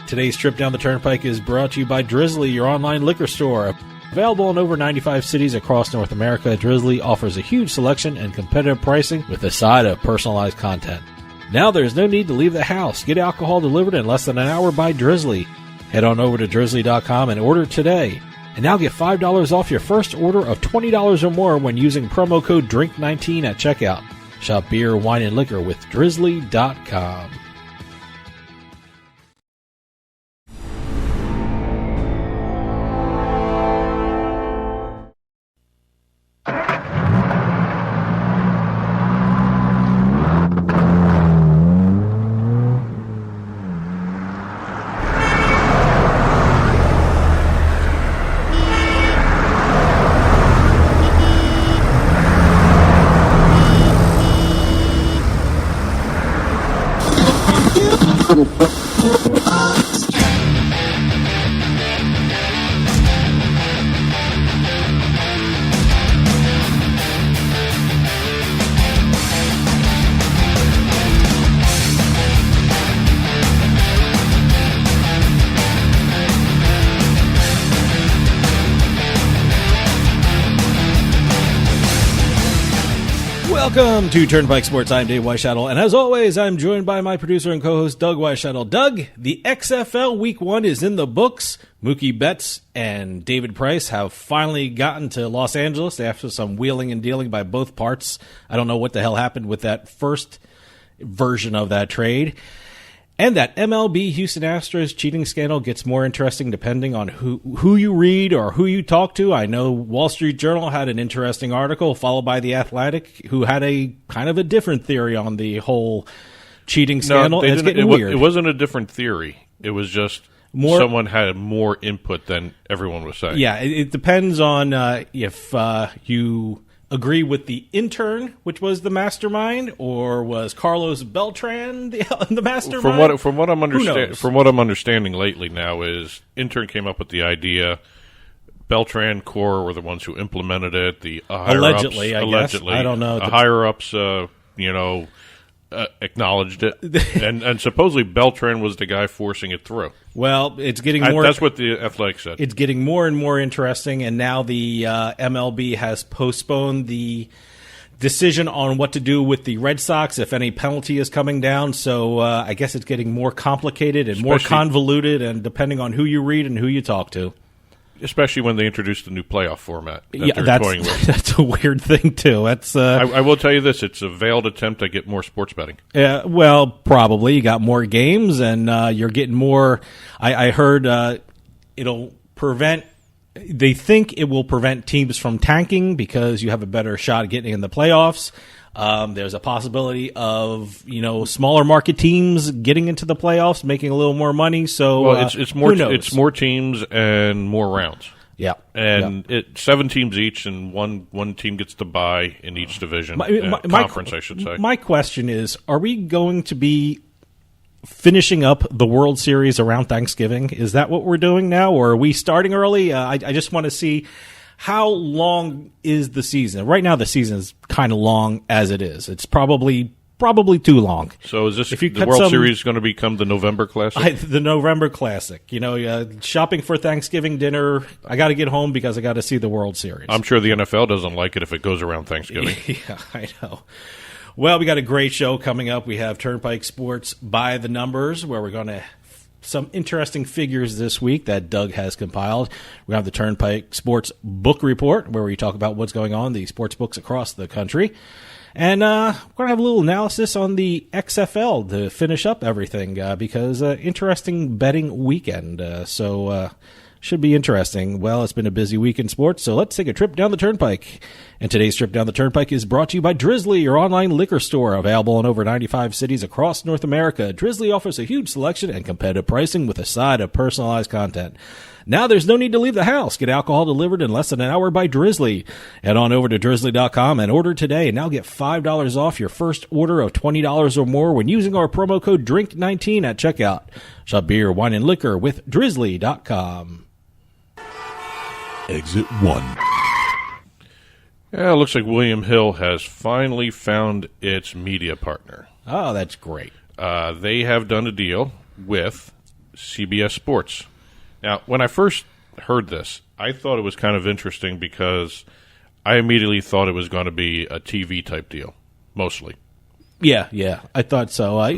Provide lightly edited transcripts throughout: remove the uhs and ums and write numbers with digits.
Today's trip down the Turnpike is brought to you by Drizzly, your online liquor store. Available in over 95 cities across North America, Drizzly offers a huge selection and competitive pricing with a side of personalized content. Now there's no need to leave the house. Get alcohol delivered in less than an hour by Drizzly. Head on over to drizzly.com and order today. And now get $5 off your first order of $20 or more when using promo code DRINK19 at checkout. Shop beer, wine, and liquor with drizzly.com. Welcome to Turnpike Sports. I'm Dave Weishuttle, and as always, I'm joined by my producer and co-host, Doug Weishuttle. Doug, the XFL Week 1 is in the books. Mookie Betts and David Price have finally gotten to Los Angeles after some wheeling and dealing by both parts. I don't know what the hell happened with that first version of that trade. And that MLB Houston Astros cheating scandal gets more interesting depending on who you read or who you talk to. I know Wall Street Journal had an interesting article, followed by The Athletic, who had a kind of a different theory on the whole cheating scandal. No, it's getting weird. It wasn't a different theory. It was just someone had more input than everyone was saying. Yeah, it depends on if you agree with the intern, which was the mastermind, or was Carlos Beltran the mastermind? From what I'm understanding lately now is intern came up with the idea. Beltran, Core were the ones who implemented it. The allegedly, I guess. I don't know. Higher ups, acknowledged it, and supposedly Beltran was the guy forcing it through. Well, it's getting more. That's what the Athletic said. It's getting more and more interesting, and now the MLB has postponed the decision on what to do with the Red Sox if any penalty is coming down. So I guess it's getting more complicated and more convoluted, and depending on who you read and who you talk to. Especially when they introduced the new playoff format that they're toying with. That's a weird thing, too. That's I will tell you this. It's a veiled attempt to get more sports betting. Well, probably. You got more games, and you're getting more. I heard it'll prevent. They think it will prevent teams from tanking because you have a better shot at getting in the playoffs. There's a possibility of smaller market teams getting into the playoffs, making a little more money. So it's more it's more teams and more rounds. Yeah, and it's 7 teams each, and one team gets to bye in each division conference. I should say. My question is: are we going to be finishing up the World Series around Thanksgiving? Is that what we're doing now, or are we starting early? I just want to see. How long is the season? Right now, the season is kind of long as it is. It's probably too long. So is this the World Series going to become the November Classic? The November Classic. Shopping for Thanksgiving dinner, I got to get home because I got to see the World Series. I'm sure the NFL doesn't like it if it goes around Thanksgiving. Yeah, I know. Well, we got a great show coming up. We have Turnpike Sports by the Numbers, where we're going to some interesting figures this week that Doug has compiled. We have the Turnpike Sports Book Report, where we talk about what's going on in the sports books across the country. And we're going to have a little analysis on the XFL to finish up everything because interesting betting weekend. So should be interesting. Well, it's been a busy week in sports, so let's take a trip down the Turnpike. And today's trip down the Turnpike is brought to you by Drizzly, your online liquor store. Available in over 95 cities across North America, Drizzly offers a huge selection and competitive pricing with a side of personalized content. Now there's no need to leave the house. Get alcohol delivered in less than an hour by Drizzly. Head on over to drizzly.com and order today, and now get $5 off your first order of $20 or more when using our promo code DRINK19 at checkout. Shop beer, wine, and liquor with drizzly.com. Exit 1. Yeah, it looks like William Hill has finally found its media partner. Oh, that's great. They have done a deal with CBS Sports. Now, when I first heard this, I thought it was kind of interesting because I immediately thought it was going to be a TV type deal, mostly. Yeah, I thought so. I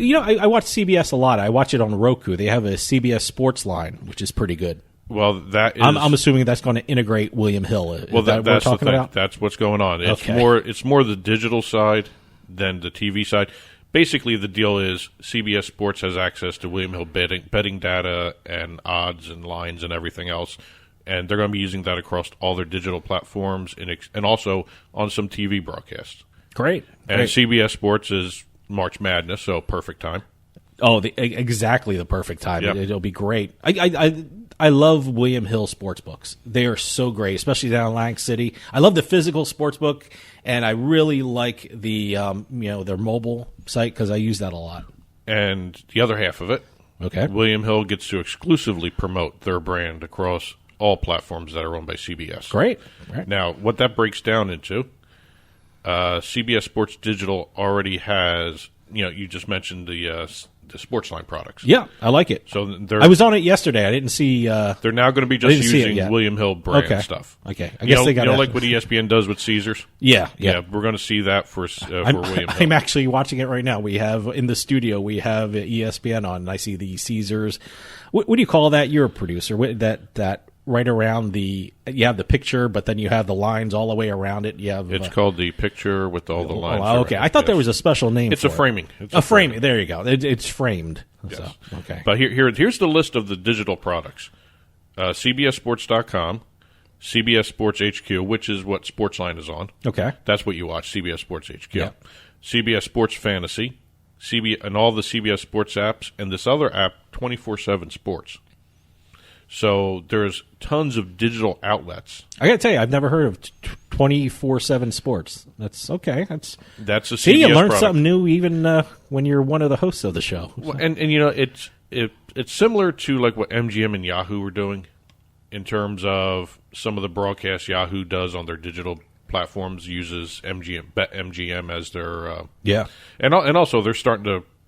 watch CBS a lot. I watch it on Roku. They have a CBS Sports line, which is pretty good. Well, that is. I'm assuming that's going to integrate William Hill. Well, that's the talking thing. about? That's what's going on. It's Okay. It's more the digital side than the TV side. Basically, the deal is CBS Sports has access to William Hill betting data and odds and lines and everything else, and they're going to be using that across all their digital platforms and also on some TV broadcasts. Great. And CBS Sports is March Madness, so perfect time. Oh, exactly the perfect time. Yep. It'll be great. I love William Hill sportsbooks. They are so great, especially down in Atlantic City. I love the physical sportsbook, and I really like the their mobile site because I use that a lot. And the other half of it, Okay. William Hill gets to exclusively promote their brand across all platforms that are owned by CBS. Great. Right. Now, what that breaks down into, CBS Sports Digital already has, you just mentioned the Sportsline products. Yeah, I like it. So I was on it yesterday. I didn't see. they're now going to be just didn't see it using yet. William Hill brand Okay. stuff. Okay. I guess they got like what ESPN does with Caesars? Yeah. We're going to see that for William Hill. I'm actually watching it right now. We have in the studio. We have ESPN on. And I see the Caesars. What do you call that? You're a producer. That right around you have the picture, but then you have the lines all the way around it. You have It's called the picture with all the lines. Oh, okay. I thought there was a special name. It's for a framing. It's a framing. There you go. It's framed. Yes. So, okay. But here's the list of the digital products. CBSSports.com, CBS Sports HQ, which is what Sportsline is on. Okay. That's what you watch, CBS Sports HQ. Yeah. CBS Sports Fantasy, and all the CBS Sports apps, and this other app, 24/7 Sports. So there's tons of digital outlets. I got to tell you, I've never heard of 24/7 Sports. That's okay. That's a CBS see, you learn product. something new even when you're one of the hosts of the show. Well, and it's similar to like what MGM and Yahoo were doing in terms of some of the broadcasts Yahoo does on their digital platforms uses BetMGM as their Yeah. and also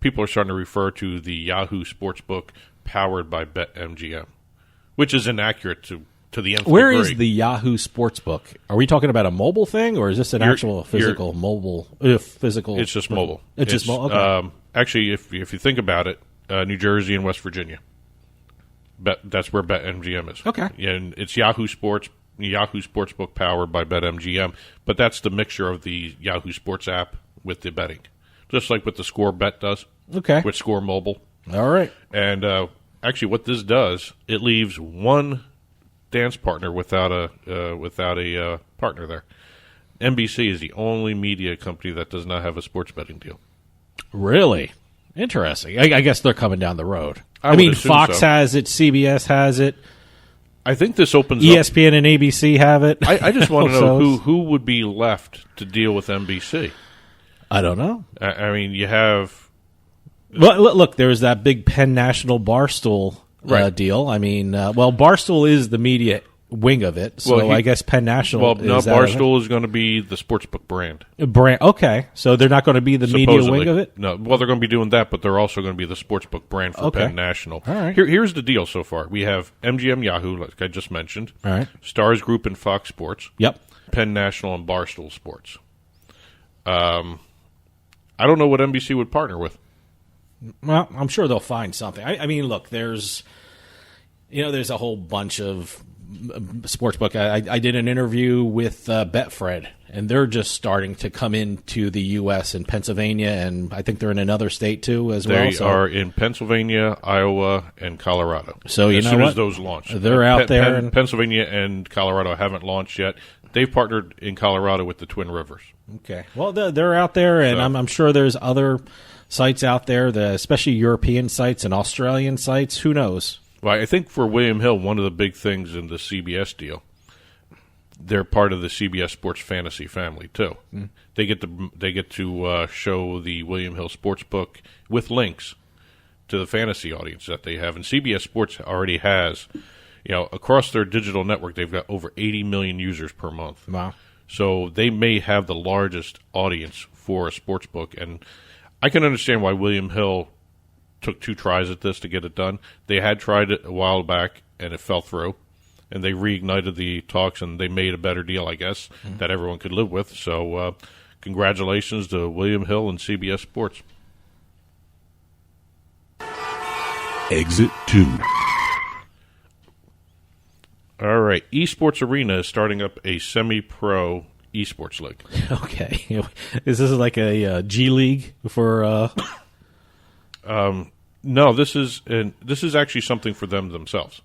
people are starting to refer to the Yahoo Sportsbook powered by BetMGM, which is inaccurate to the nth Where degree. is the Yahoo Sportsbook? Are we talking about a mobile thing, or is this an actual physical mobile? Physical. It's just mobile. It's just mobile. Okay. Actually, if you think about it, New Jersey and West Virginia, that's where BetMGM is. Okay. And it's Yahoo Sportsbook powered by BetMGM, but that's the mixture of the Yahoo Sports app with the betting, just like what the Score Bet does. Okay. With Score Mobile. All right. And actually, what this does, it leaves one dance partner without a partner there. NBC is the only media company that does not have a sports betting deal. Really interesting. I guess they're coming down the road. I I would mean, assume Fox so. has it, CBS has it, I think this opens up. ESPN and ABC have it. I just want to So know who would be left to deal with NBC. I don't know. I mean, you have. Well, look, there's that big Penn National Barstool deal. I mean, Barstool is the media wing of it, so I guess Penn National. Well, no, is Barstool is going to be the sportsbook brand. Okay, so they're not going to be the media Supposedly. wing of it. No, well, they're going to be doing that, but they're also going to be the sportsbook brand for Okay. Penn National. All right. Here's the deal so far. We have MGM Yahoo, like I just mentioned. All right. Stars Group and Fox Sports. Yep. Penn National and Barstool Sports. I don't know what NBC would partner with. Well, I'm sure they'll find something. I mean, look, there's a whole bunch of sportsbook. I did an interview with Betfred, and they're just starting to come into the U.S. and Pennsylvania, and I think they're in another state too as well. They are in Pennsylvania, Iowa, and Colorado. So as soon as those launch, they're out there. Pennsylvania and Colorado haven't launched yet. They've partnered in Colorado with the Twin Rivers. Okay. Well, they're out there, and I'm sure there's other sites out there, especially European sites and Australian sites. Who knows? Well, I think for William Hill, one of the big things in the CBS deal, they're part of the CBS Sports Fantasy family too. Mm. They get to show the William Hill Sportsbook with links to the fantasy audience that they have, and CBS Sports already has, across their digital network, they've got over 80 million users per month. Wow! So they may have the largest audience for a sportsbook, and I can understand why William Hill took 2 tries at this to get it done. They had tried it a while back, and it fell through. And they reignited the talks, and they made a better deal, I guess, that everyone could live with. So congratulations to William Hill and CBS Sports. Exit 2. All right. eSports Arena is starting up a semi-pro eSports league. Okay. Is this like a G League for... No, this is actually something for them themselves.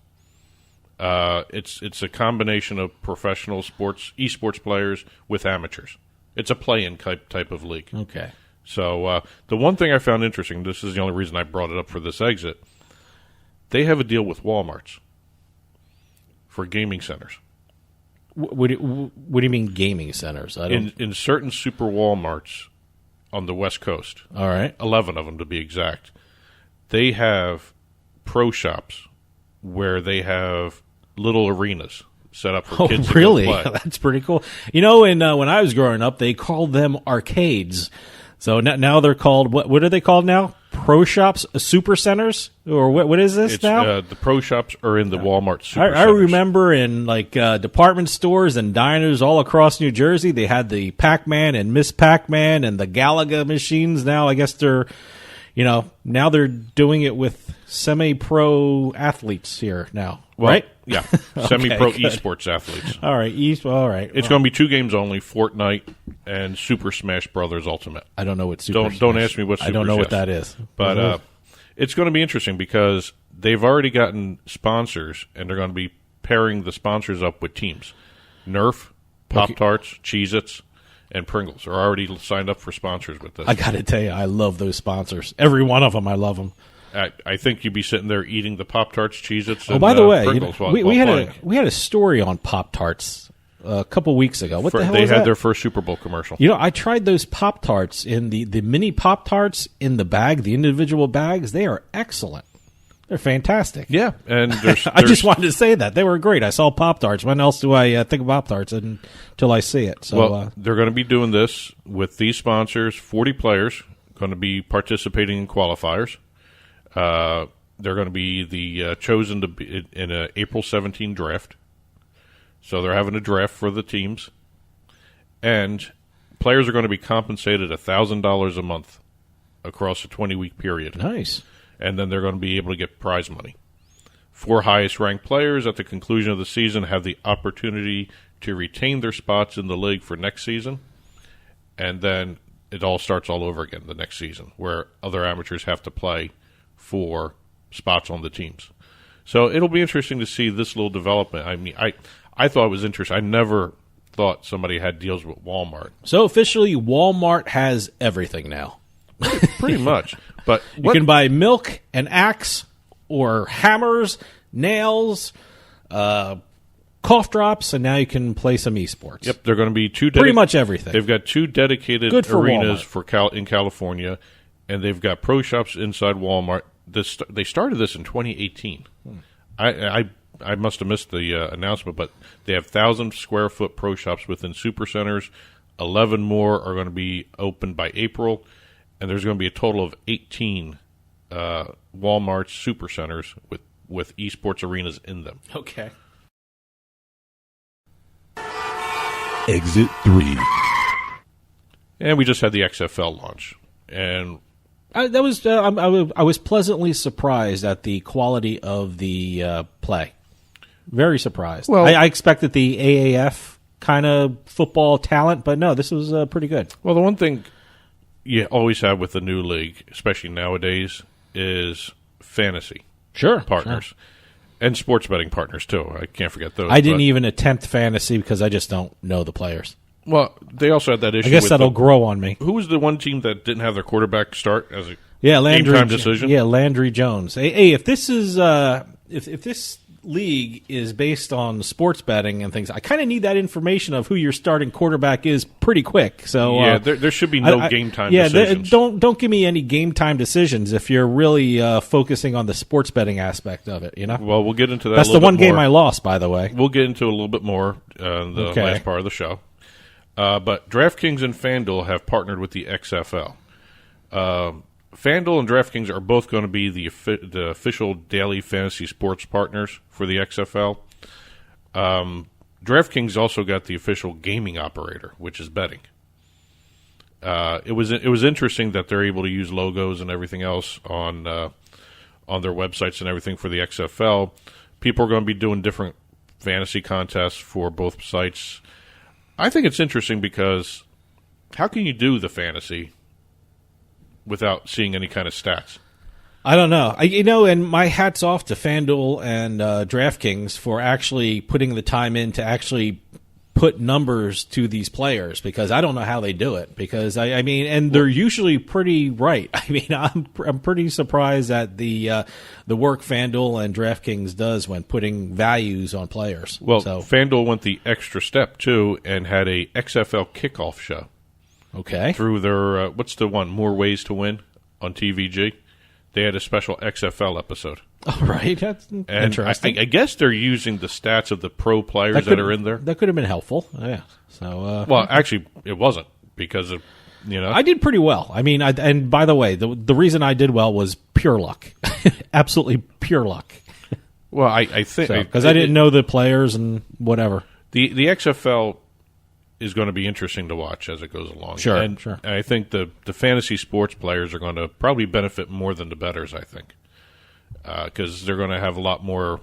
It's a combination of professional esports players with amateurs. It's a play-in type of league. Okay. So the one thing I found interesting, this is the only reason I brought it up for this exit, they have a deal with Walmarts for gaming centers. What do you mean gaming centers? In certain super Walmarts on the West Coast, all right, 11 of them to be exact, they have pro shops where they have little arenas set up for kids really? to go play. That's pretty cool. You know, when I was growing up, they called them arcades. So now they're called, what are they called now? Pro shops, super centers? Or what is this now? The pro shops are in the Walmart super I centers. remember in like department stores and diners all across New Jersey, they had the Pac-Man and Miss Pac-Man and the Galaga machines. Now I guess now they're doing it with semi-pro athletes here now, right? Yeah, semi-pro good. esports athletes. All right, all right. It's going to be 2 games only: Fortnite and Super Smash Brothers Ultimate. I don't know what Super. Don't ask me what. I don't know what that is. But it's going to be interesting because they've already gotten sponsors, and they're going to be pairing the sponsors up with teams. Nerf, Pop-Tarts, Cheez-Its, and Pringles are already signed up for sponsors with this. I got to tell you, I love those sponsors. Every one of them, I love them. I think you'd be sitting there eating the Pop-Tarts, Cheez-Its, and oh, by the way, Pringles while we playing. had a story on Pop-Tarts a couple weeks ago. What the hell They was had that? their first Super Bowl commercial. You know, I tried those Pop-Tarts in the mini Pop-Tarts in the bag, the individual bags. They are excellent. They're fantastic. Yeah, and there's I just wanted to say that. They were great. I saw Pop-Tarts. When else do I think of Pop-Tarts until I see it? So, they're going to be doing this with these sponsors. 40 players going to be participating in qualifiers. They're going to be chosen to be in an April 17 draft. So they're having a draft for the teams. And players are going to be compensated $1,000 a month across a 20-week period. Nice. And then they're going to be able to get prize money. 4 highest-ranked players at the conclusion of the season have the opportunity to retain their spots in the league for next season. And then it all starts all over again the next season, where other amateurs have to play for spots on the teams. So it'll be interesting to see this little development. I mean, I thought it was interesting. I never thought somebody had deals with Walmart. So officially, Walmart has everything now. Pretty much. But you can buy milk, an axe, or hammers, nails, cough drops, and now you can play some esports. Yep, they're going to be pretty much everything. They've got 2 dedicated arenas in California, and they've got pro shops inside Walmart. They started this in 2018. I must have missed the announcement, but they have 1,000-square-foot pro shops within super centers. 11 more are going to be open by April, and there's going to be a total of 18 Walmart super centers with esports arenas in them. Okay. Exit 3. And we just had the XFL launch, and I was pleasantly surprised at the quality of the play. Very surprised. Well, I expected the AAF kind of football talent, but no, this was pretty good. Well, the one thing you always have with the new league, especially nowadays, is fantasy partners. Sure. And sports betting partners, too. I can't forget those. I didn't even attempt fantasy because I just don't know the players. Well, they also had that issue. I guess that'll grow on me. Who was the one team that didn't have their quarterback start as a Landry, game-time decision? Yeah, Landry Jones. Hey, if this is if this league is based on sports betting and things, I kind of need that information of who your starting quarterback is pretty quick. So yeah, there should be no game-time decisions. Don't give me any game-time decisions if you're really focusing on the sports betting aspect of it. You know. Well, we'll get into that. That's the one game I lost, by the way. We'll get into it a little bit more in the last part of the show. But DraftKings and Fanduel have partnered with the XFL. FanDuel and DraftKings are both going to be the official daily fantasy sports partners for the XFL. DraftKings also got the official gaming operator, which is betting. It was interesting that they're able to use logos and everything else on their websites and everything for the XFL. People are going to be doing different fantasy contests for both sites. I think it's interesting because how can you do the fantasy without seeing any kind of stats? I don't know. And my hat's off to FanDuel and DraftKings for actually putting the time in to actually put numbers to these players, because I don't know how they do it. Because and they're usually pretty right. I'm pretty surprised at the work FanDuel and DraftKings does when putting values on players. Well, FanDuel went the extra step too and had a XFL kickoff show. Okay. Through their what's the one, More Ways to Win on TVG. They had a special XFL episode. All right, that's interesting. I guess they're using the stats of the pro players that are in there. That could have been helpful. Yeah. So, well, actually, it wasn't because of I did pretty well. And by the way, the reason I did well was pure luck, absolutely pure luck. Well, I think because I didn't know the players and whatever. The XFL is going to be interesting to watch as it goes along. Sure, and sure. I think the fantasy sports players are going to probably benefit more than the bettors, I think. Because they're going to have a lot more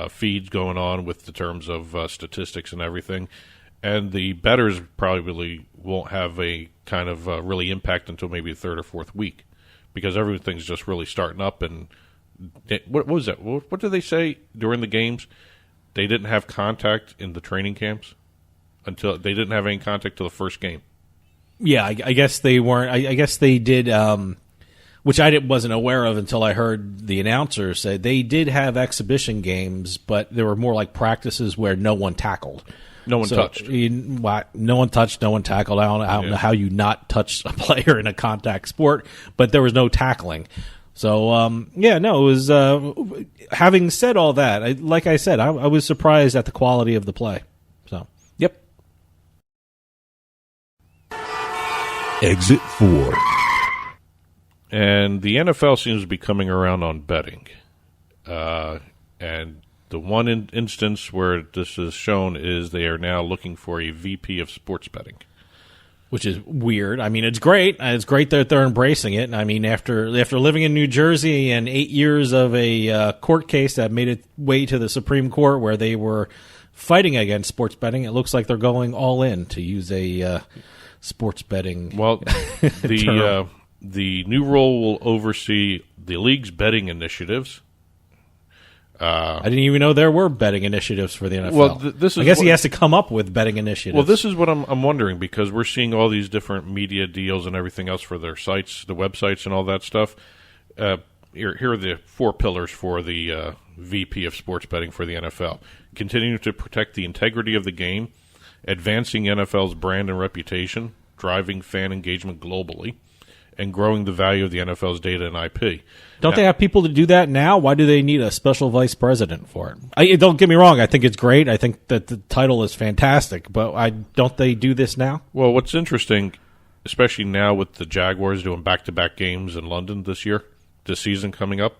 feeds going on with the terms of statistics and everything. And the bettors probably won't have a kind of really impact until maybe the third or fourth week. Because everything's just really starting up. And what was that? What did they say during the games? They didn't have contact in the training camps? Until they didn't have any contact till the first game. Yeah, I guess they weren't. I guess they did, which I wasn't aware of until I heard the announcers say they did have exhibition games, but they were more like practices where no one tackled. No one touched. No one touched, no one tackled. I don't know how you not touch a player in a contact sport, but there was no tackling. So, it was, having said all that, like I said, I was surprised at the quality of the play. So, yep. Exit 4. And the NFL seems to be coming around on betting. And the one instance where this is shown is they are now looking for a VP of sports betting. Which is weird. It's great. It's great that they're embracing it. After living in New Jersey and 8 years of a court case that made its way to the Supreme Court where they were fighting against sports betting, it looks like they're going all in to use a sports betting. Well, the new role will oversee the league's betting initiatives. I didn't even know there were betting initiatives for the NFL. Well, I guess he has to come up with betting initiatives. Well, this is what I'm wondering, because we're seeing all these different media deals and everything else for their sites, the websites and all that stuff. Here are the 4 pillars for the VP of sports betting for the NFL. Continuing to protect the integrity of the game, advancing NFL's brand and reputation, driving fan engagement globally, and growing the value of the NFL's data and IP. Don't they have people to do that now? Why do they need a special vice president for it? Don't get me wrong. I think it's great. I think that the title is fantastic. But don't they do this now? Well, what's interesting, especially now with the Jaguars doing back-to-back games in London this season coming up,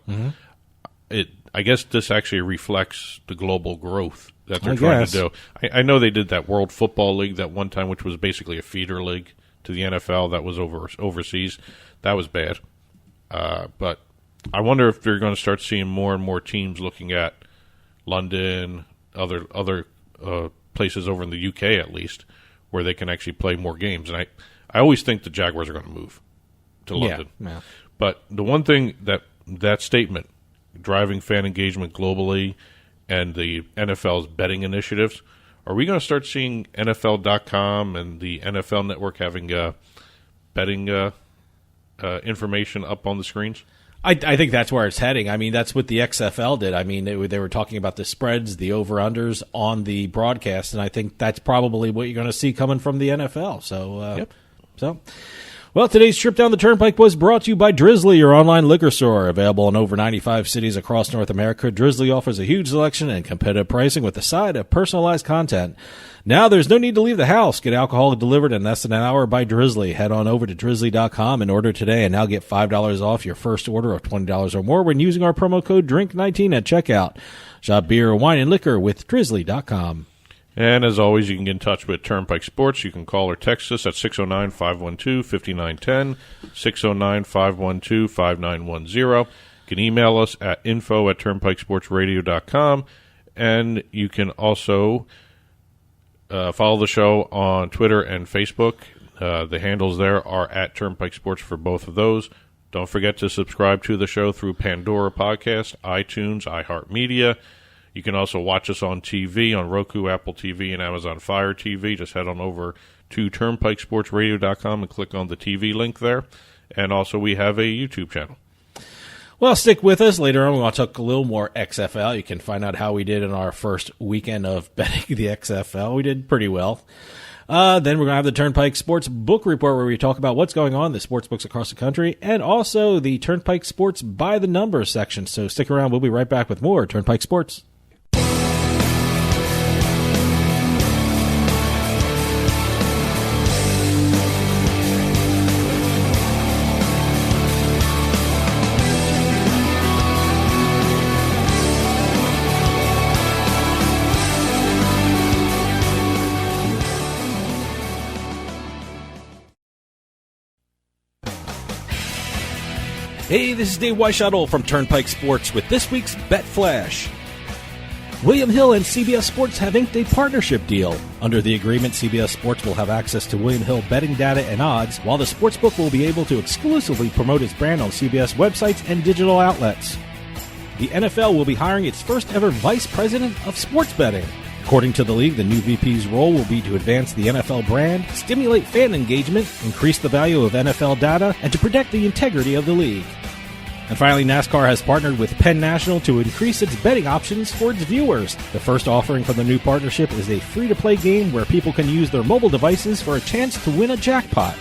I guess this actually reflects the global growth that they're trying to do. I know they did that World Football League that one time, which was basically a feeder league to the NFL that was overseas. That was bad. But I wonder if they're going to start seeing more and more teams looking at London, other places over in the UK at least, where they can actually play more games. And I always think the Jaguars are going to move to London. Yeah. But the one thing that statement, driving fan engagement globally, and the NFL's betting initiatives, are we going to start seeing NFL.com and the NFL Network having betting information up on the screens? I think that's where it's heading. That's what the XFL did. They were talking about the spreads, the over-unders on the broadcast, and I think that's probably what you're going to see coming from the NFL. So, Well, today's trip down the Turnpike was brought to you by Drizzly, your online liquor store. Available in over 95 cities across North America, Drizzly offers a huge selection and competitive pricing with a side of personalized content. Now there's no need to leave the house. Get alcohol delivered in less than an hour by Drizzly. Head on over to drizzly.com and order today, and now get $5 off your first order of $20 or more when using our promo code DRINK19 at checkout. Shop beer, wine, and liquor with drizzly.com. And as always, you can get in touch with Turnpike Sports. You can call or text us at 609-512-5910, 609-512-5910. You can email us at info@turnpikesportsradio.com. And you can also follow the show on Twitter and Facebook. The handles there are at Turnpike Sports for both of those. Don't forget to subscribe to the show through Pandora Podcast, iTunes, iHeartMedia. You can also watch us on TV, on Roku, Apple TV, and Amazon Fire TV. Just head on over to turnpikesportsradio.com and click on the TV link there. And also we have a YouTube channel. Well, stick with us. Later on, we'll talk a little more XFL. You can find out how we did in our first weekend of betting the XFL. We did pretty well. Then we're going to have the Turnpike Sports Book Report, where we talk about what's going on in the sports books across the country, and also the Turnpike Sports By the Numbers section. So stick around. We'll be right back with more Turnpike Sports. Hey, this is Dave Weishuttle from Turnpike Sports with this week's Bet Flash. William Hill and CBS Sports have inked a partnership deal. Under the agreement, CBS Sports will have access to William Hill betting data and odds, while the sportsbook will be able to exclusively promote its brand on CBS websites and digital outlets. The NFL will be hiring its first ever vice president of sports betting. According to the league, the new VP's role will be to advance the NFL brand, stimulate fan engagement, increase the value of NFL data, and to protect the integrity of the league. And finally, NASCAR has partnered with Penn National to increase its betting options for its viewers. The first offering from the new partnership is a free-to-play game where people can use their mobile devices for a chance to win a jackpot.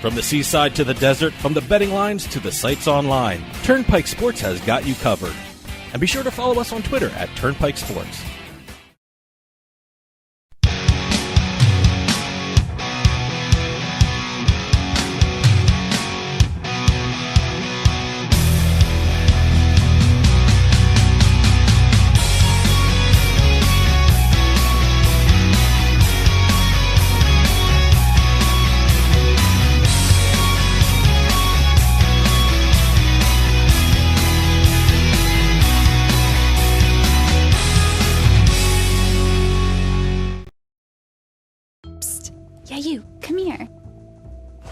From the seaside to the desert, from the betting lines to the sites online, Turnpike Sports has got you covered. And be sure to follow us on Twitter at Turnpike Sports.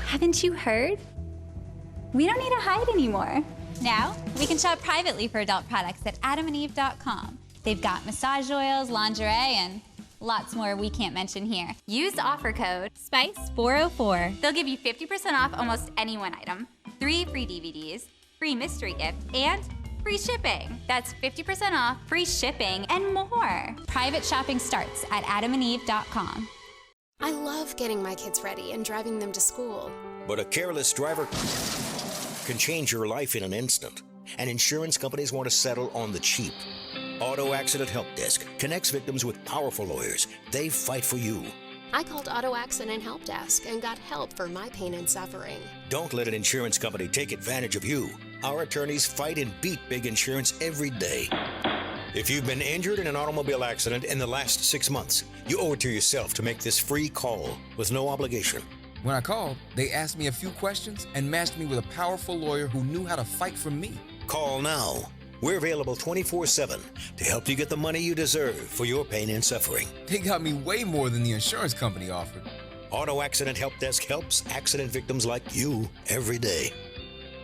Haven't you heard? We don't need to hide anymore. Now, we can shop privately for adult products at adamandeve.com. They've got massage oils, lingerie, and lots more we can't mention here. Use offer code SPICE404. They'll give you 50% off almost any one item, 3 free DVDs, free mystery gift, and free shipping. That's 50% off, free shipping, and more. Private shopping starts at adamandeve.com. I love getting my kids ready and driving them to school. But a careless driver can change your life in an instant. And insurance companies want to settle on the cheap. Auto Accident Help Desk connects victims with powerful lawyers. They fight for you. I called Auto Accident Help Desk and got help for my pain and suffering. Don't let an insurance company take advantage of you. Our attorneys fight and beat big insurance every day. If you've been injured in an automobile accident in the last 6 months, you owe it to yourself to make this free call with no obligation. When I called, they asked me a few questions and matched me with a powerful lawyer who knew how to fight for me. Call now. We're available 24/7 to help you get the money you deserve for your pain and suffering. They got me way more than the insurance company offered. Auto Accident Help Desk helps accident victims like you every day.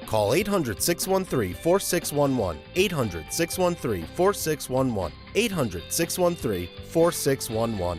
Call 800-613-4611, 800-613-4611, 800-613-4611.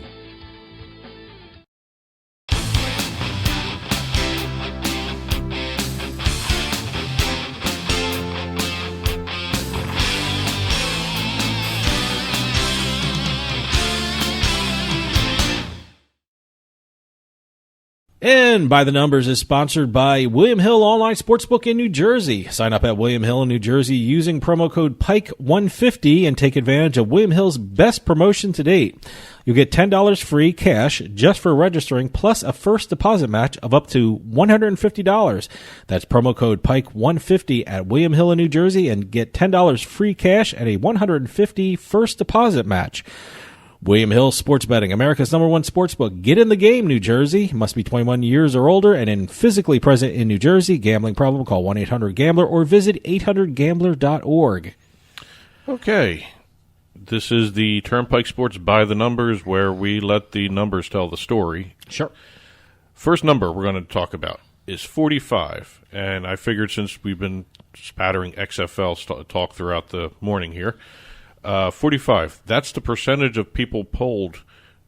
And By the Numbers is sponsored by William Hill Online Sportsbook in New Jersey. Sign up at William Hill in New Jersey using promo code PIKE150 and take advantage of William Hill's best promotion to date. You'll get $10 free cash just for registering, plus a first deposit match of up to $150. That's promo code PIKE150 at William Hill in New Jersey and get $10 free cash and a $150 first deposit match. William Hill Sports Betting, America's #1 sportsbook. Get in the game, New Jersey. Must be 21 years or older and physically present in New Jersey. Gambling problem? Call 1-800-GAMBLER or visit 800gambler.org. Okay. This is the Turnpike Sports By the Numbers, where we let the numbers tell the story. Sure. First number we're going to talk about is 45. And I figured since we've been spattering XFL talk throughout the morning here, 45, that's the percentage of people polled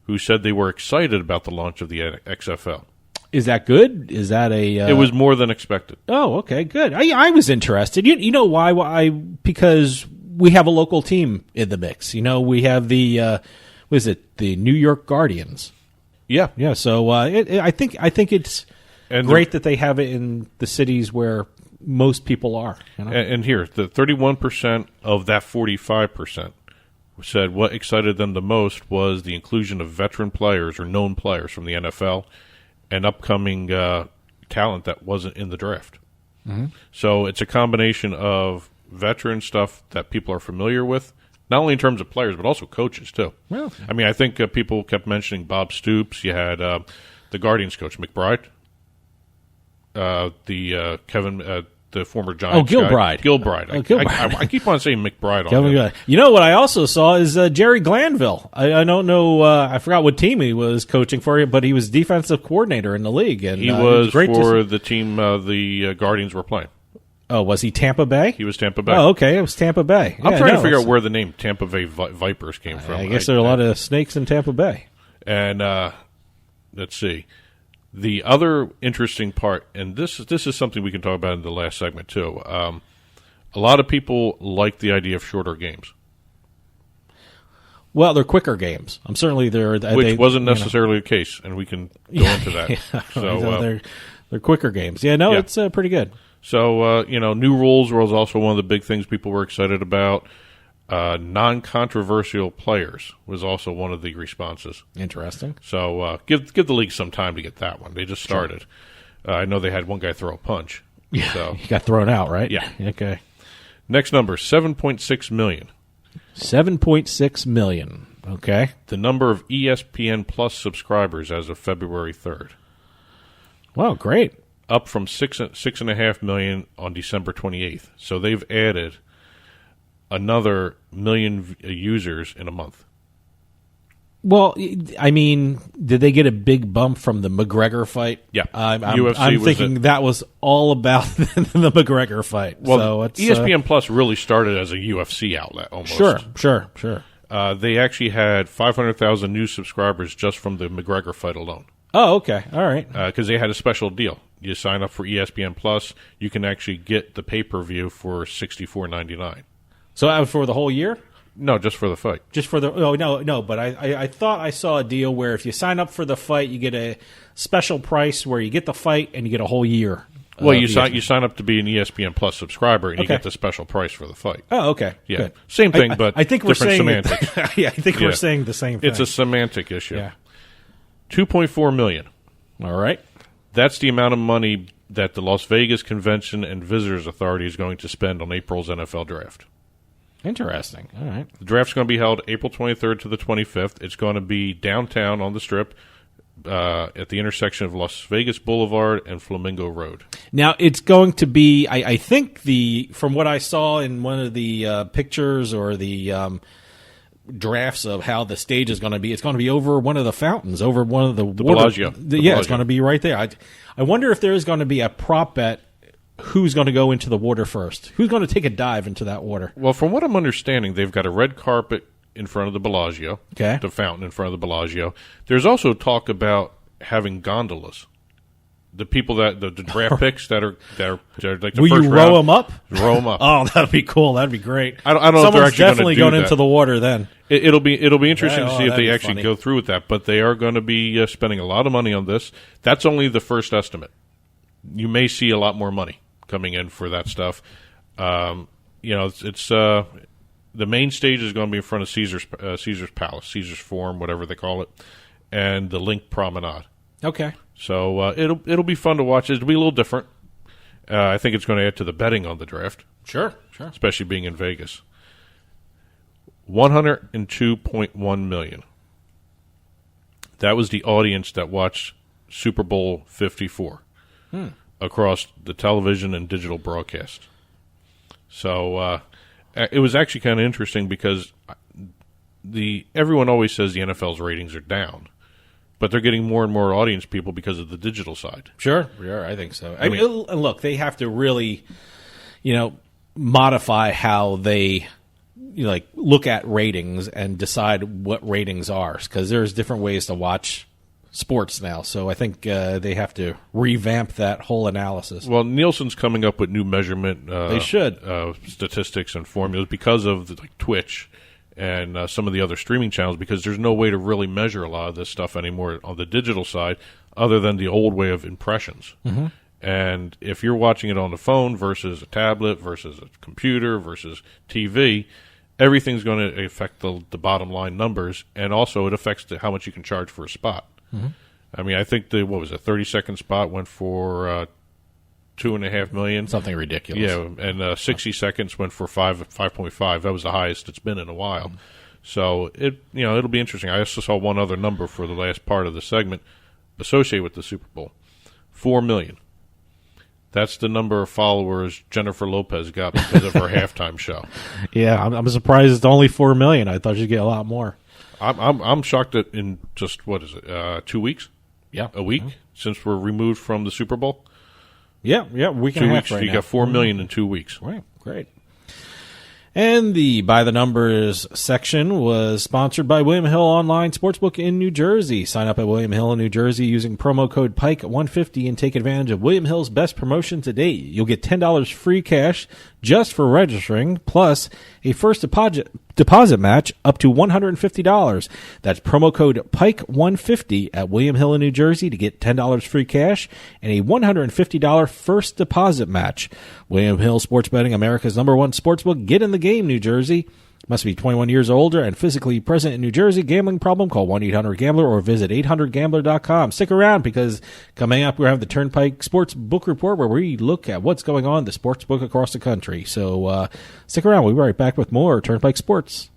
who said they were excited about the launch of the XFL. Is that good? Is that a... It was more than expected. Oh, okay, good. I was interested. You know why? Because we have a local team in the mix. You know, we have the, what is it, the New York Guardians. Yeah. Yeah, so I think it's great that they have it in the cities where most people are. You know? And here, the 31% of that 45% said what excited them the most was the inclusion of veteran players or known players from the NFL and upcoming talent that wasn't in the draft. Mm-hmm. So it's a combination of veteran stuff that people are familiar with, not only in terms of players, but also coaches, too. Well, I mean, I think people kept mentioning Bob Stoops. You had the Guardians coach, McBride. The former Giants Gilbride. guy. Gilbride. Gilbride. I keep on saying McBride on Kevin him. Gilbride. You know what I also saw is Jerry Glanville. I don't know. I forgot what team he was coaching for, but he was defensive coordinator in the league. And he was great for the team the Guardians were playing. Oh, was he Tampa Bay? He was Tampa Bay. Oh, okay. It was Tampa Bay. I'm trying to figure out where the name Tampa Bay Vipers came from. I guess there are a lot of snakes in Tampa Bay. And let's see. The other interesting part, and this is something we can talk about in the last segment too. A lot of people like the idea of shorter games. Well, they're quicker games. I'm certainly there. Which wasn't necessarily the case, and we can go into that. Yeah. So they're quicker games. Yeah, no, it's pretty good. So, new rules was also one of the big things people were excited about. Non-controversial players was also one of the responses. Interesting. So give the league some time to get that one. They just started. Sure. I know they had one guy throw a punch. Yeah, so. he got thrown out, right? Yeah. Okay. Next number, 7.6 million. 7.6 million. Okay. The number of ESPN Plus subscribers as of February 3rd. Wow, great. Up from 6.5 million on December 28th. So they've added another million users in a month. Well, I mean, did they get a big bump from the McGregor fight? Yeah. I'm thinking that was all about the McGregor fight. Well, so it's, ESPN Plus really started as a UFC outlet almost. Sure. They actually had 500,000 new subscribers just from the McGregor fight alone. Oh, okay. All right. Because they had a special deal. You sign up for ESPN Plus, you can actually get the pay-per-view for $64.99. So for the whole year? No, just for the fight. Just for the no. But I thought I saw a deal where if you sign up for the fight, you get a special price where you get the fight and you get a whole year. Well, you sign up to be an ESPN Plus subscriber and you get the special price for the fight. Oh, okay. Yeah, good. same thing, but I think different we're saying semantics. Yeah, I think we're saying the same thing. It's a semantic issue. Yeah. 2.4 million. All right. That's the amount of money that the Las Vegas Convention and Visitors Authority is going to spend on April's NFL draft. Interesting. All right. The draft's going to be held April 23rd to the 25th. It's going to be downtown on the Strip at the intersection of Las Vegas Boulevard and Flamingo Road. Now, it's going to be, I think, from what I saw in one of the pictures or the drafts of how the stage is going to be, it's going to be over one of the fountains, over one of the water. Bellagio. It's going to be right there. I wonder if there is going to be a prop bet. Who's going to go into the water first? Who's going to take a dive into that water? Well, from what I'm understanding, they've got a red carpet in front of the Bellagio, okay, the fountain in front of the Bellagio. There's also talk about having gondolas. The people the draft picks that are like the Will first you round, row them up? Row them up. Oh, that'd be cool. That'd be great. I don't know if they're actually definitely going into the water then. It'll be interesting to see if that'd they be actually funny. go through with that. But they are going to be spending a lot of money on this. That's only the first estimate. You may see a lot more money coming in for that stuff. It's the main stage is going to be in front of Caesar's Palace, Caesar's Forum, whatever they call it, and the Link Promenade. Okay. So it'll be fun to watch. It'll be a little different. I think it's going to add to the betting on the draft. Sure. Especially being in Vegas. 102.1 million. That was the audience that watched Super Bowl 54 across the television and digital broadcast. So it was actually kind of interesting because everyone always says the NFL's ratings are down, but they're getting more and more audience people because of the digital side. Sure, I think so. I mean, and look, they have to really, modify how they look at ratings and decide what ratings are, because there's different ways to watch sports now. So I think they have to revamp that whole analysis. Well, Nielsen's coming up with new measurement. They should statistics and formulas because of Twitch and some of the other streaming channels, because there's no way to really measure a lot of this stuff anymore on the digital side other than the old way of impressions. Mm-hmm. And if you're watching it on the phone versus a tablet versus a computer versus TV, everything's going to affect the bottom line numbers, and also it affects how much you can charge for a spot. Mm-hmm. I mean, I think the 30-second spot went for $2.5 million, something ridiculous. Yeah, and 60 seconds went for 5.5. That was the highest it's been in a while. Mm-hmm. So it'll be interesting. I also saw one other number for the last part of the segment associated with the Super Bowl: 4 million. That's the number of followers Jennifer Lopez got because of her halftime show. Yeah, I'm surprised it's only 4 million. I thought she'd get a lot more. I'm shocked that in just 2 weeks? Yeah, a week since we're removed from the Super Bowl. Yeah, week and a half. Right you now. got 4 million in 2 weeks. Right, great. And the By the Numbers section was sponsored by William Hill Online Sportsbook in New Jersey. Sign up at William Hill in New Jersey using promo code PIKE150 and take advantage of William Hill's best promotion to date. You'll get $10 free cash just for registering, plus a first deposit match up to $150. That's promo code PIKE150 at William Hill in New Jersey to get $10 free cash and a $150 first deposit match. William Hill Sports Betting, America's #1 sportsbook. Get in the game, New Jersey. Must be 21 years or older and physically present in New Jersey. Gambling problem? Call 1-800-GAMBLER or visit 800gambler.com. Stick around, because coming up we have the Turnpike Sports Book Report, where we look at what's going on in the sports book across the country. So stick around. We'll be right back with more Turnpike Sports.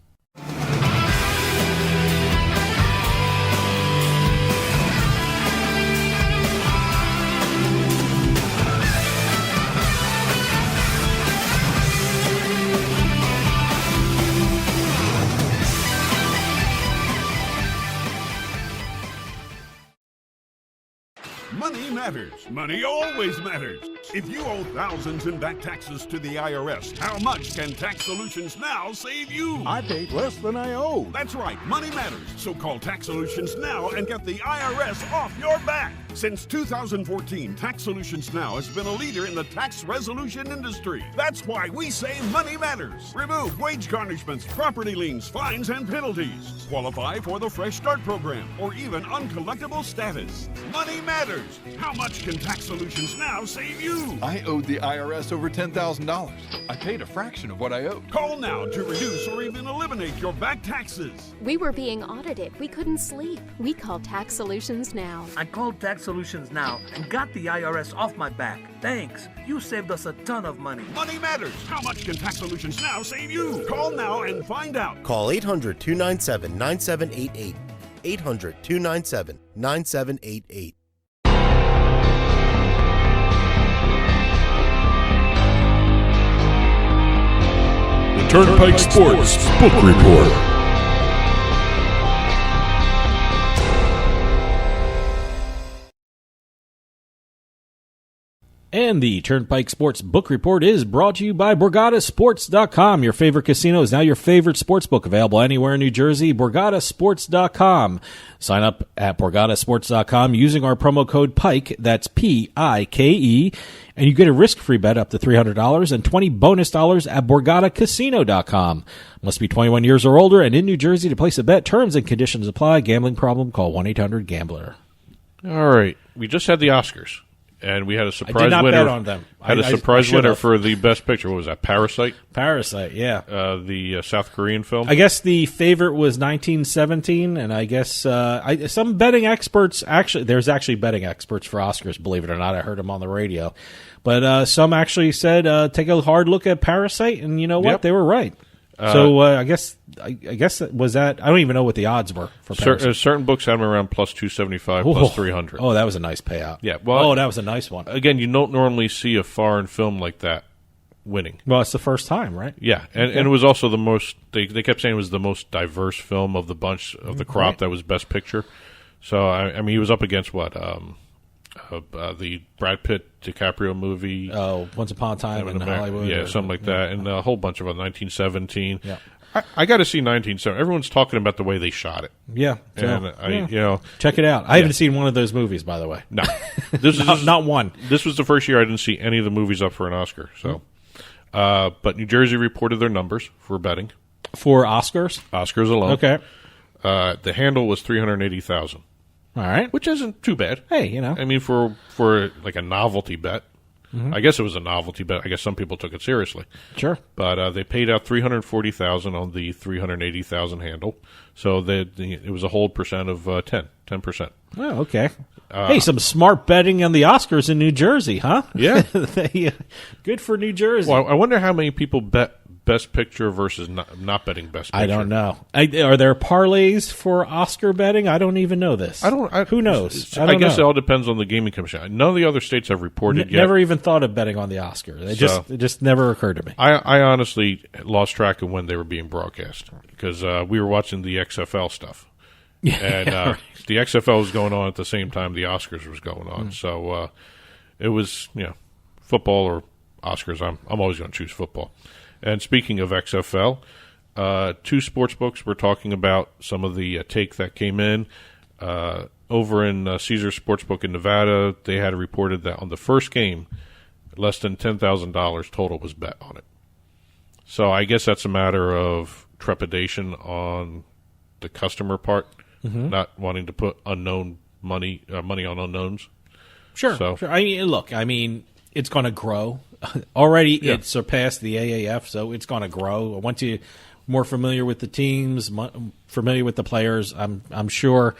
Money matters. Money always matters. If you owe thousands in back taxes to the IRS, how much can Tax Solutions Now save you? I paid less than I owe. That's right. Money matters. So call Tax Solutions Now and get the IRS off your back. Since 2014, Tax Solutions Now has been a leader in the tax resolution industry. That's why we say money matters. Remove wage garnishments, property liens, fines, and penalties. Qualify for the Fresh Start program or even uncollectible status. Money matters. How much can Tax Solutions Now save you? I owed the IRS over $10,000. I paid a fraction of what I owed. Call now to reduce or even eliminate your back taxes. We were being audited. We couldn't sleep. We called Tax Solutions Now. I called Tax Solutions Now and got the IRS off my back. Thanks. You saved us a ton of money. Money matters. How much can Tax Solutions Now save you? Call now and find out. Call 800-297-9788. 800-297-9788. Turnpike Sports Book Report. And the Turnpike Sports Book Report is brought to you by BorgataSports.com. Your favorite casino is now your favorite sports book. Available anywhere in New Jersey. BorgataSports.com. Sign up at BorgataSports.com using our promo code PIKE. That's PIKE. And you get a risk-free bet up to $300 and $20 bonus at BorgataCasino.com. Must be 21 years or older and in New Jersey to place a bet. Terms and conditions apply. Gambling problem? Call 1-800-GAMBLER. All right. We just had the Oscars. And we had a surprise winner. I did not bet on them. Had a surprise winner for the best picture. What was that? Parasite? Parasite, yeah. The South Korean film. I guess the favorite was 1917, and I guess some betting experts there's actually betting experts for Oscars, believe it or not. I heard them on the radio. But some actually said take a hard look at Parasite, and you know what? Yep. They were right. So I guess was that. I don't even know what the odds were for certain books had them around plus 275, plus 300. Oh, that was a nice payout. Yeah. Well, that was a nice one. Again, you don't normally see a foreign film like that winning. Well, it's the first time, right? Yeah, and it was also the most. They kept saying it was the most diverse film of the bunch of the crop that was Best Picture. So I mean, he was up against what the Brad Pitt DiCaprio movie. Oh, Once Upon a Time in Hollywood. Yeah, something like that. And a whole bunch of 1917. Yeah. I got to see 1917. Everyone's talking about the way they shot it. Yeah. And check it out. I haven't seen one of those movies, by the way. No. This is not one. This was the first year I didn't see any of the movies up for an Oscar. So, but New Jersey reported their numbers for betting. For Oscars? Oscars alone. Okay. The handle was 380,000. All right. Which isn't too bad. Hey, you know. I mean, for like a novelty bet. Mm-hmm. I guess it was a novelty bet. I guess some people took it seriously. Sure. But they paid out $340,000 on the 380,000 handle. So it was a hold percent of 10%. Oh, okay. Hey, some smart betting on the Oscars in New Jersey, huh? Yeah. Good for New Jersey. Well, I wonder how many people bet Best Picture versus not betting Best Picture. I don't know. Are there parlays for Oscar betting? I don't even know this. Who knows? I guess it all depends on the gaming commission. None of the other states have reported yet. Never even thought of betting on the Oscar. It just never occurred to me. I honestly lost track of when they were being broadcast because we were watching the XFL stuff. Yeah, and right. The XFL was going on at the same time the Oscars was going on. So it was, football or Oscars. I'm always going to choose football. And speaking of XFL, two sports books were talking about some of the take that came in. Over in Caesars Sportsbook in Nevada, they had reported that on the first game, less than $10,000 total was bet on it. So I guess that's a matter of trepidation on the customer part, not wanting to put unknown money on unknowns. Sure. I mean, it's going to grow. Already, it surpassed the AAF, so it's going to grow. Once you're more familiar with the teams, familiar with the players, I'm sure.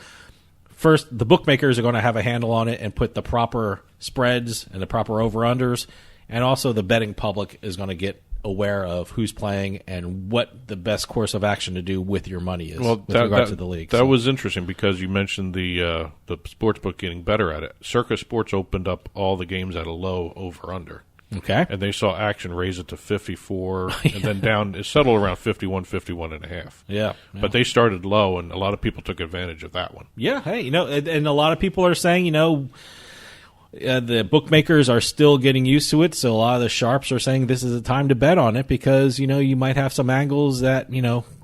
First, the bookmakers are going to have a handle on it and put the proper spreads and the proper over-unders, and also the betting public is going to get aware of who's playing and what the best course of action to do with your money is with regard to the league. That was interesting because you mentioned the sportsbook getting better at it. Circa Sports opened up all the games at a low over-under. Okay. And they saw action raise it to 54 and then down. It settled around 51 and a half. Yeah. But they started low, and a lot of people took advantage of that one. Yeah. Hey, and a lot of people are saying, the bookmakers are still getting used to it, so a lot of the sharps are saying this is a time to bet on it because, you might have some angles that,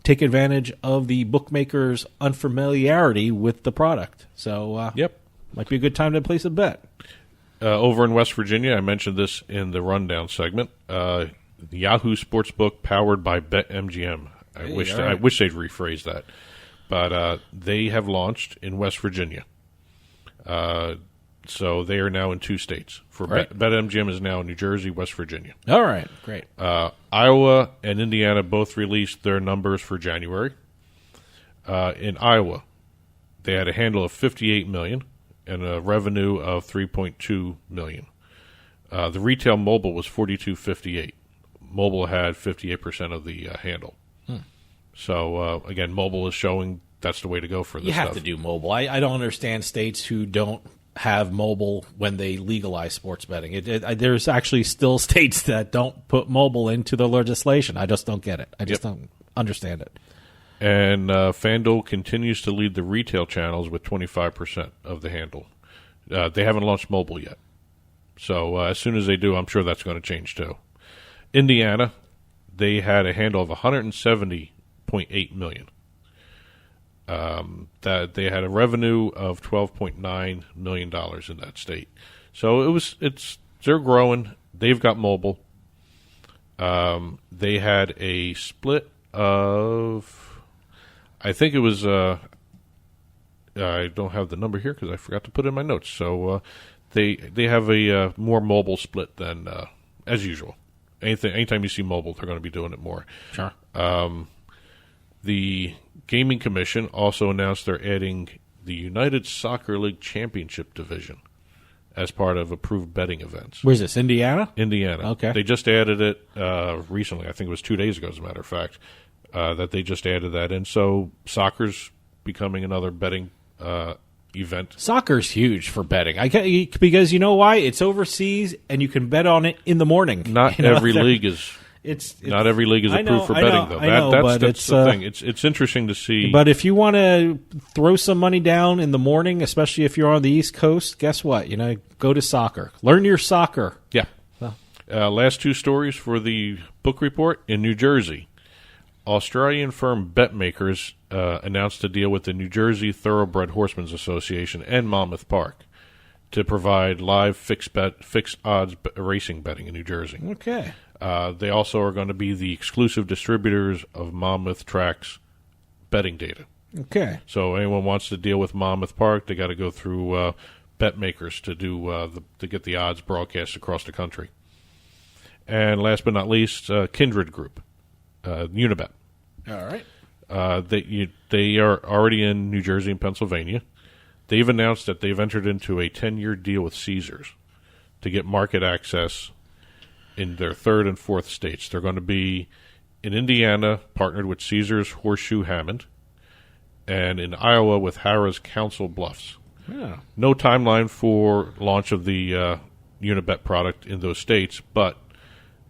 take advantage of the bookmakers' unfamiliarity with the product. So, might be a good time to place a bet. Over in West Virginia, I mentioned this in the rundown segment, the Yahoo Sportsbook powered by BetMGM. I wish they'd rephrase that. But they have launched in West Virginia. So they are now in 2 states. BetMGM is now in New Jersey, West Virginia. All right, great. Iowa and Indiana both released their numbers for January. In Iowa, they had a handle of $58 million and a revenue of $3.2 million. The retail mobile was $42.58. Mobile had 58% of the handle. So, again, mobile is showing that's the way to go for this stuff. You have to do mobile. I don't understand states who don't have mobile when they legalize sports betting. There's actually still states that don't put mobile into the legislation. I just don't get it. I just don't understand it. And Fanduel continues to lead the retail channels with 25% of the handle. They haven't launched mobile yet. So as soon as they do, I'm sure that's going to change too. Indiana, they had a handle of $170.8 million. That they had a revenue of $12.9 million in that state. So they're growing. They've got mobile. They had a split of, I think it was, I don't have the number here because I forgot to put it in my notes. So they have a more mobile split than as usual. Anytime you see mobile, they're going to be doing it more. Sure. The Gaming Commission also announced they're adding the United Soccer League Championship Division as part of approved betting events. Where's this, Indiana? Indiana. Okay. They just added it recently. I think it was 2 days ago, as a matter of fact, that they just added that in. So soccer's becoming another betting event. Soccer's huge for betting. Because you know why? It's overseas, and you can bet on it in the morning. Not every league is... Not every league is approved for betting, though. That's the thing. It's interesting to see. But if you want to throw some money down in the morning, especially if you're on the East Coast, guess what? Go to soccer. Learn your soccer. Yeah. Last two stories for the book report. In New Jersey, Australian firm BetMakers announced a deal with the New Jersey Thoroughbred Horsemen's Association and Monmouth Park to provide live fixed odds racing betting in New Jersey. Okay. They also are going to be the exclusive distributors of Monmouth Track's betting data. Okay. So anyone wants to deal with Monmouth Park, they got to go through BetMakers to do to get the odds broadcast across the country. And last but not least, Kindred Group, Unibet. All right. They are already in New Jersey and Pennsylvania. They've announced that they've entered into a 10-year deal with Caesars to get market access in their third and fourth states. They're going to be in Indiana, partnered with Caesars Horseshoe Hammond, and in Iowa with Harrah's Council Bluffs. Yeah. No timeline for launch of the Unibet product in those states, but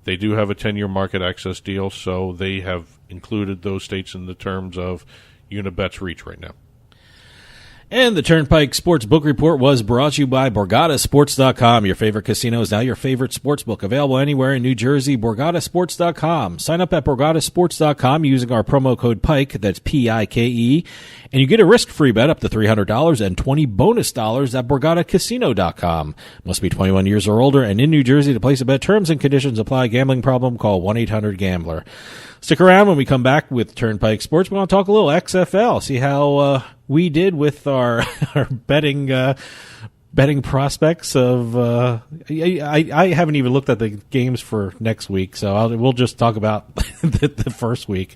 they do have a 10-year market access deal, so they have included those states in the terms of Unibet's reach right now. And the Turnpike Sports Book Report was brought to you by BorgataSports.com. Your favorite casino is now your favorite sports book. Available anywhere in New Jersey, BorgataSports.com. Sign up at BorgataSports.com using our promo code PIKE, that's P-I-K-E, and you get a risk-free bet up to $300 and $20 bonus dollars at BorgataCasino.com. Must be 21 years or older and in New Jersey to place a bet. Terms and conditions apply. Gambling problem? Call 1-800-GAMBLER. Stick around when we come back with Turnpike Sports. We want to talk a little XFL, see how we did with our betting prospects of I haven't even looked at the games for next week, so we'll just talk about the first week.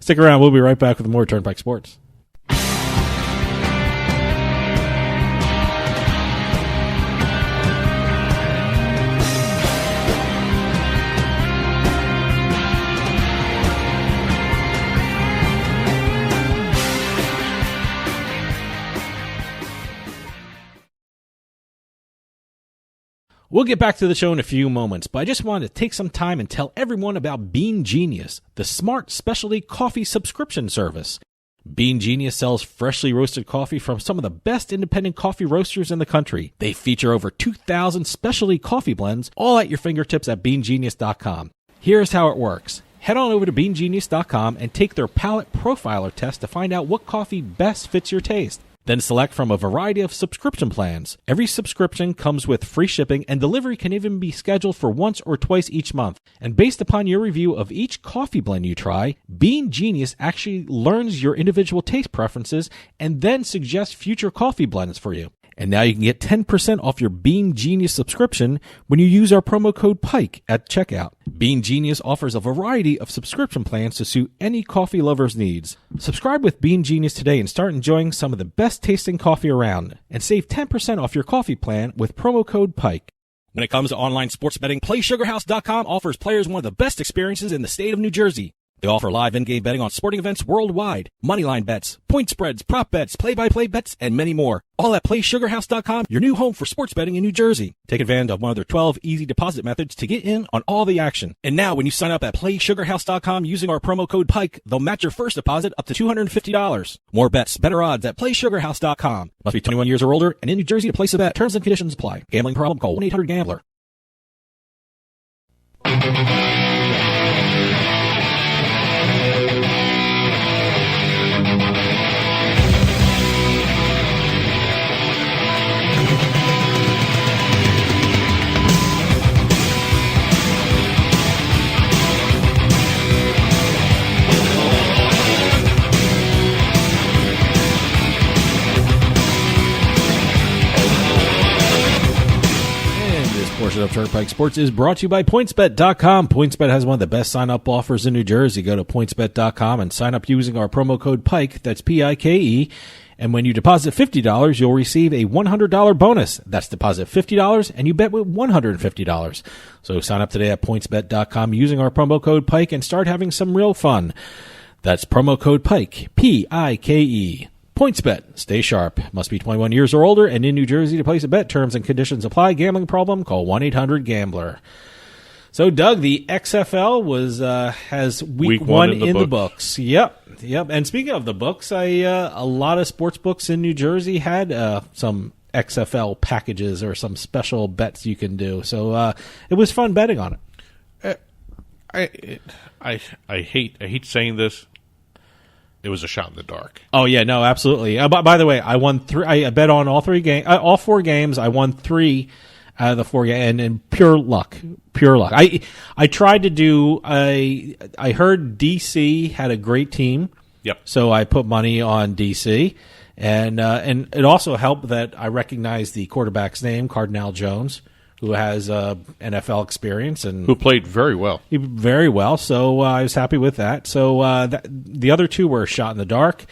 Stick around. We'll be right back with more Turnpike Sports. We'll get back to the show in a few moments, but I just wanted to take some time and tell everyone about Bean Genius, the smart specialty coffee subscription service. Bean Genius sells freshly roasted coffee from some of the best independent coffee roasters in the country. They feature over 2,000 specialty coffee blends, all at your fingertips at BeanGenius.com. Here's how it works. Head on over to BeanGenius.com and take their palate profiler test to find out what coffee best fits your taste. Then select from a variety of subscription plans. Every subscription comes with free shipping, and delivery can even be scheduled for once or twice each month. And based upon your review of each coffee blend you try, Bean Genius actually learns your individual taste preferences and then suggests future coffee blends for you. And now you can get 10% off your Bean Genius subscription when you use our promo code PIKE at checkout. Bean Genius offers a variety of subscription plans to suit any coffee lover's needs. Subscribe with Bean Genius today and start enjoying some of the best tasting coffee around. And save 10% off your coffee plan with promo code PIKE. When it comes to online sports betting, PlaySugarHouse.com offers players one of the best experiences in the state of New Jersey. They offer live in-game betting on sporting events worldwide, moneyline bets, point spreads, prop bets, play-by-play bets, and many more. All at PlaySugarHouse.com, your new home for sports betting in New Jersey. Take advantage of one of their 12 easy deposit methods to get in on all the action. And now when you sign up at PlaySugarHouse.com using our promo code PIKE, they'll match your first deposit up to $250. More bets, better odds at PlaySugarHouse.com. Must be 21 years or older and in New Jersey to place a bet. Terms and conditions apply. Gambling problem? Call 1-800-GAMBLER. Portion of Turnpike Sports is brought to you by PointsBet.com. PointsBet has one of the best sign-up offers in New Jersey. Go to PointsBet.com and sign up using our promo code PIKE, that's P-I-K-E, and when you deposit $50, you'll receive a $100 bonus. That's deposit $50, and you bet with $150. So sign up today at PointsBet.com using our promo code PIKE and start having some real fun. That's promo code PIKE, P-I-K-E. PointsBet. Stay sharp. Must be 21 years or older and in New Jersey to place a bet. Terms and conditions apply. Gambling problem? Call 1-800-GAMBLER. So, Doug, the XFL has week one in the books. Yep. And speaking of the books, a lot of sports books in New Jersey had some XFL packages or some special bets you can do. So it was fun betting on it. I hate saying this. It was a shot in the dark. Oh yeah, no, absolutely. By the way, I won three. I bet on all four games. I won 3 out of the 4 games, and pure luck. I tried to do. I heard DC had a great team. Yep. So I put money on DC, and it also helped that I recognized the quarterback's name, Cardinal Jones, who has NFL experience and who played very well. Very well. So I was happy with that. So the other 2 were a shot in the dark,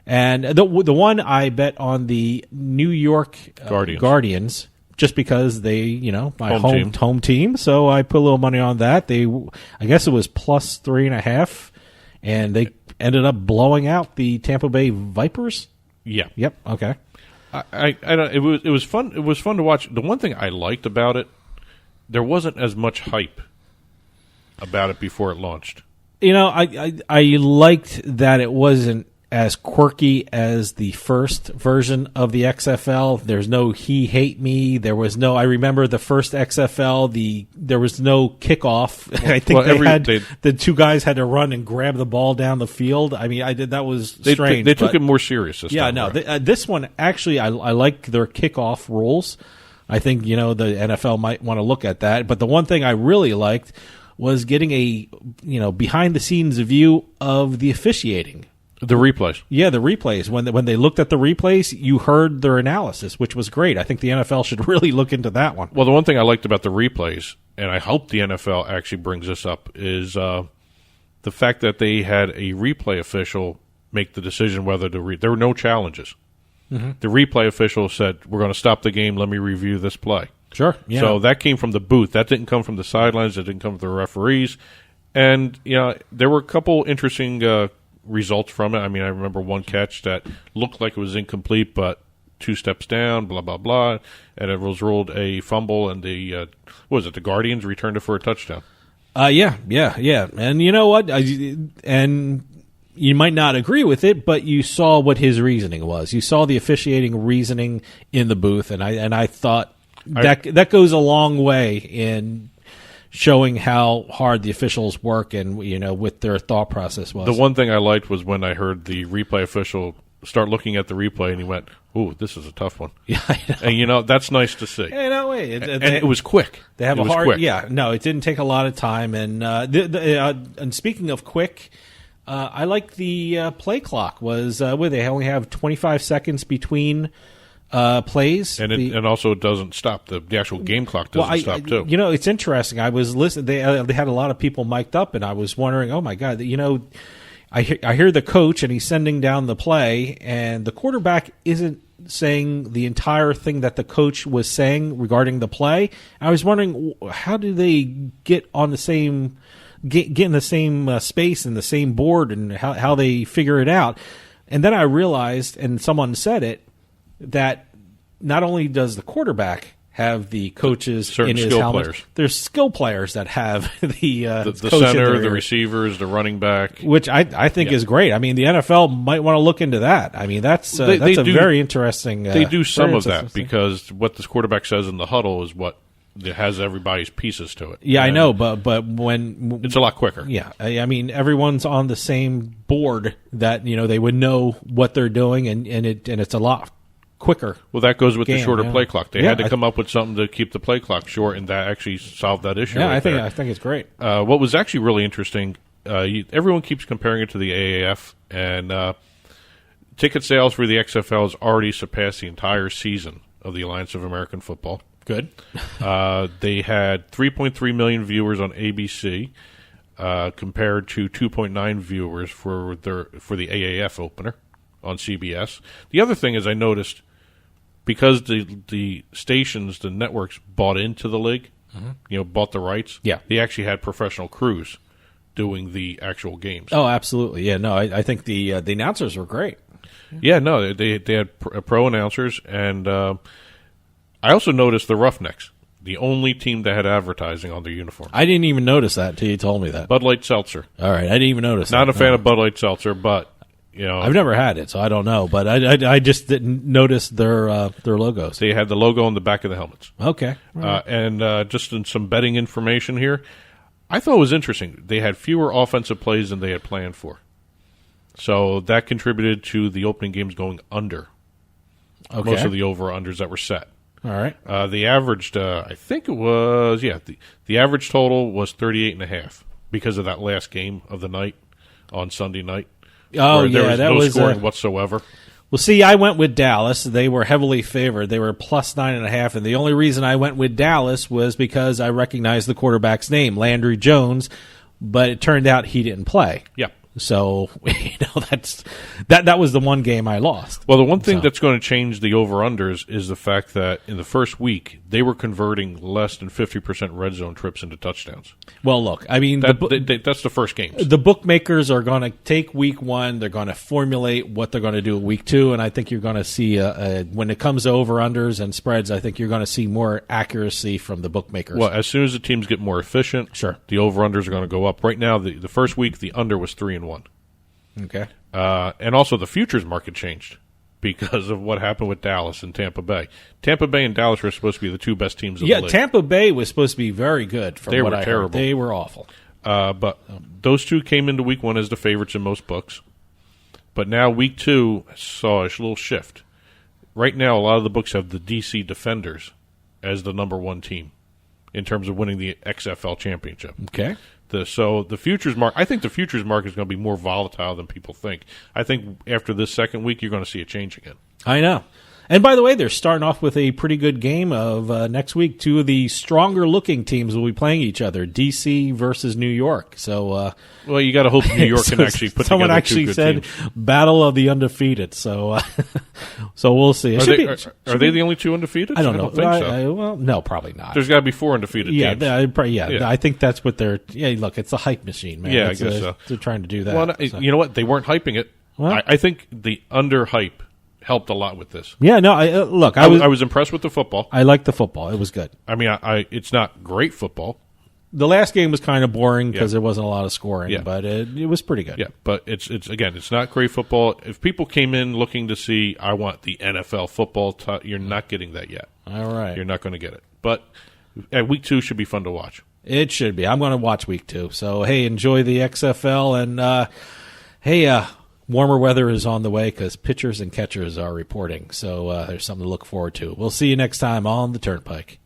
and the one I bet on the New York Guardians just because they, my home team. So I put a little money on that. I guess it was plus 3.5, and they ended up blowing out the Tampa Bay Vipers. Yeah. Yep. Okay. I don't. It was fun. It was fun to watch. The one thing I liked about it, there wasn't as much hype about it before it launched. I liked that it wasn't as quirky as the first version of the XFL. There's no he hate me. There was no. I remember the first XFL. There was no kickoff. I think the 2 guys had to run and grab the ball down the field. I mean, that was strange. They took it more serious this time. This one actually, I like their kickoff rules. I think the NFL might want to look at that. But the one thing I really liked was getting a behind the scenes view of the officiating. The replays. Yeah, the replays. When they looked at the replays, you heard their analysis, which was great. I think the NFL should really look into that one. Well, the one thing I liked about the replays, and I hope the NFL actually brings this up, is the fact that they had a replay official make the decision whether to there were no challenges. Mm-hmm. The replay official said, "We're going to stop the game. Let me review this play." Sure. Yeah. So that came from the booth. That didn't come from the sidelines. That didn't come from the referees. And there were a couple interesting results from it. I mean, I remember one catch that looked like it was incomplete, but 2 steps down, blah, blah, blah, and it was ruled a fumble, and the Guardians returned it for a touchdown. Yeah. And you know what? And you might not agree with it, but you saw what his reasoning was. You saw the officiating reasoning in the booth, and I thought that goes a long way in showing how hard the officials work and with their thought process was. The one thing I liked was when I heard the replay official start looking at the replay and he went, "Ooh, this is a tough one." Yeah, I know. And that's nice to see. Yeah, no way. And it was quick. They have it a hard. Quick. Yeah, no, it didn't take a lot of time. And and speaking of quick, I like the play clock was where they only have 25 seconds between plays, and also it doesn't stop. The actual game clock doesn't stop too. It's interesting. I was listening. They had a lot of people mic'd up, and I was wondering, oh my god, I hear the coach and he's sending down the play, and the quarterback isn't saying the entire thing that the coach was saying regarding the play. I was wondering, how do they get on the same get in the same space and the same board and how they figure it out. And then I realized, and someone said it, that not only does the quarterback have the coaches certain in his skill helmet, players. there's skill players that have the the coach in center, their the ear, receivers, the running back, which I think is great. I mean, the NFL might want to look into that. I mean, that's a very interesting. They do some of that because what this quarterback says in the huddle is what it has everybody's pieces to it. Yeah, I know, but when it's a lot quicker. Yeah, I mean, everyone's on the same board that they would know what they're doing, and it's a lot quicker. Well, that goes with the shorter yeah. play clock. They had to come up with something to keep the play clock short, and that actually solved that issue. Yeah, right I think it's great. What was actually really interesting, everyone keeps comparing it to the AAF, and ticket sales for the XFL has already surpassed the entire season of the Alliance of American Football. Good. They had 3.3 million viewers on ABC, compared to 2.9 viewers for the AAF opener on CBS. The other thing is I noticed, because the stations, the networks bought into the league, bought the rights. Yeah, they actually had professional crews doing the actual games. Oh, absolutely. Yeah, no, I think the announcers were great. Yeah, no, they had pro announcers, and I also noticed the Roughnecks, the only team that had advertising on their uniform. I didn't even notice that until you told me that. Bud Light Seltzer. All right, I didn't even notice. Not a fan of Bud Light Seltzer, but I've never had it, so I don't know. But I just didn't notice their logos. They had the logo on the back of the helmets. Okay, right. And just in some betting information here, I thought it was interesting. They had fewer offensive plays than they had planned for, so that contributed to the opening games going under. Okay. Most of the over-unders that were set. All right. They averaged, I think it was, the average total was 38.5 because of that last game of the night on Sunday night. Oh, yeah, there was no scoring whatsoever. Well, see, I went with Dallas. They were heavily favored. They were plus 9.5, and the only reason I went with Dallas was because I recognized the quarterback's name, Landry Jones, but it turned out he didn't play. Yep. So that was the one game I lost. Well, the one thing that's going to change the over-unders is the fact that in the first week, they were converting less than 50% red zone trips into touchdowns. Well, look, I mean, that's the first games. The bookmakers are going to take week one. They're going to formulate what they're going to do week two, and I think you're going to see, when it comes to over-unders and spreads, I think you're going to see more accuracy from the bookmakers. Well, as soon as the teams get more efficient, sure, the over-unders are going to go up. Right now, the first week, the under was 3-1. Okay. And also the futures market changed because of what happened with Dallas and Tampa Bay. Tampa Bay and Dallas were supposed to be the two best teams of the league. Tampa Bay was supposed to be very good. They were terrible. They were awful. But those two came into week one as the favorites in most books. But now week two saw a little shift. Right now, a lot of the books have the DC Defenders as the number one team in terms of winning the XFL championship. Okay. So the futures market, I think the futures market is going to be more volatile than people think. I think after this second week, you're going to see a change again. I know. And by the way, they're starting off with a pretty good game of next week. Two of the stronger-looking teams will be playing each other, D.C. versus New York. So, well, you got to hope New York can actually put someone together actually two good said teams. Battle of the undefeated. So, so we'll see. Are they the only two undefeated? I don't know. think so. Well, no, probably not. There's got to be 4 undefeated teams. I think that's what they're. Yeah, look, it's a hype machine, man. Yeah, I guess so. They're trying to do that. Well, you know what? They weren't hyping it. Well, I think the under-hype helped a lot with this. Yeah, no, I was impressed with the football. I liked the football. It was good. I mean, it's not great football. The last game was kind of boring because there wasn't a lot of scoring, but it was pretty good. Yeah, but it's not great football. If people came in looking to see, I want the NFL football, you're not getting that yet. All right. You're not going to get it. But at week 2 should be fun to watch. It should be. I'm going to watch week 2. So, hey, enjoy the XFL. And, warmer weather is on the way because pitchers and catchers are reporting. So there's something to look forward to. We'll see you next time on the Turnpike.